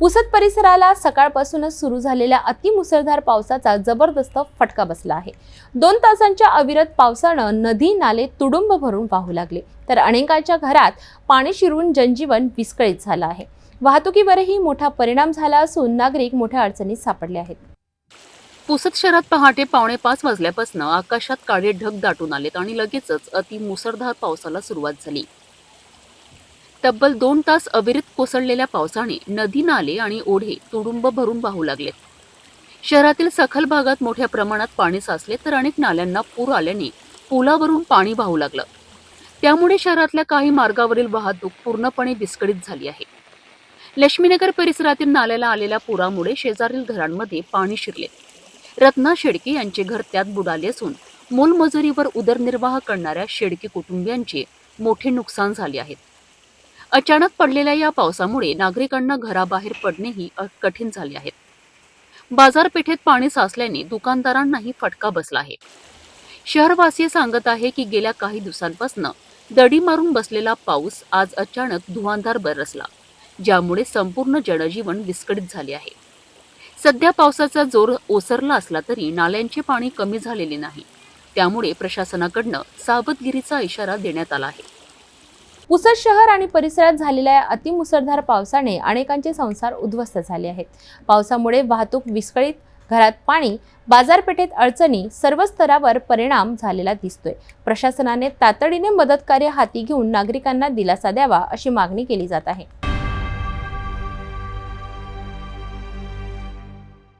पुसद परिसराला सकाळपासूनच सुरू झालेल्या अतिमुसळधार पावसाचा जबरदस्त फटका बसला आहे। 2 तासांच्या अविरत पावसानं नदी नाले तुडुंब भरून वाहू लागले, तर अनेकांच्या घरात पाणी शिरून जनजीवन विस्कळीत झालं आहे। वाहतुकीवरही मोठा परिणाम झाला असून नागरिक मोठ्या अडचणीत सापडले आहेत। पुसद शहरात पहाटे 4:45 वाजल्यापासून आकाशात काळे ढग दाटून आलेत आणि लगेचच अतिमुसळधार पावसाला सुरुवात झाली। तब्बल 2 तास अविरत कोसळलेल्या पावसाने नदी नाले आणि ओढे तुडुंब भरून वाहू लागलेत। शहरातील सखल भागात मोठ्या प्रमाणात पाणी साचले, तर अनेक नाल्यांना पूर आल्याने पुलावरून पाणी वाहू लागलं। त्यामुळे शहरातल्या काही मार्गावरील वाहतूक पूर्णपणे विस्कळीत झाली आहे। लक्ष्मीनगर परिसरातील नाल्याला आलेल्या पुरामुळे शेजारील घरांमध्ये पाणी शिरले। रत्ना शेडके यांचे घर त्यात बुडाले असून मोलमजुरीवर उदरनिर्वाह करणाऱ्या शेडके कुटुंबियांचे मोठे नुकसान झाले आहे। अचानक पडलेल्या या पावसामुळे नागरिकांना घराबाहेर पडणेही कठीण झाले आहे। बाजारपेठेत पाणी साचल्याने दुकानदारांनाही फटका बसला आहे। शहरवासीय सांगत आहे की गेल्या काही दिवसांपासून दडी मारून बसलेला पाऊस आज अचानक धुवांधार बरसला, ज्यामुळे संपूर्ण जनजीवन विस्कळीत झाले आहे। सध्या पावसाचा जोर ओसरला असला तरी नाल्यांचे पाणी कमी झालेले नाही, त्यामुळे प्रशासनाकडून सावधगिरीचा इशारा देण्यात आला आहे। पुसद शहर आणि परिसरात झालेल्या अतिमुसळधार पावसाने अनेकांचे संसार उद्ध्वस्त झाले आहेत। पावसामुळे वाहतूक विस्कळीत, घरात पाणी, बाजारपेठेत अडचणी, सर्व स्तरावर परिणाम झालेला दिसतोय। प्रशासनाने तातडीने मदत कार्य हाती घेऊन नागरिकांना दिलासा द्यावा अशी मागणी केली जात आहे।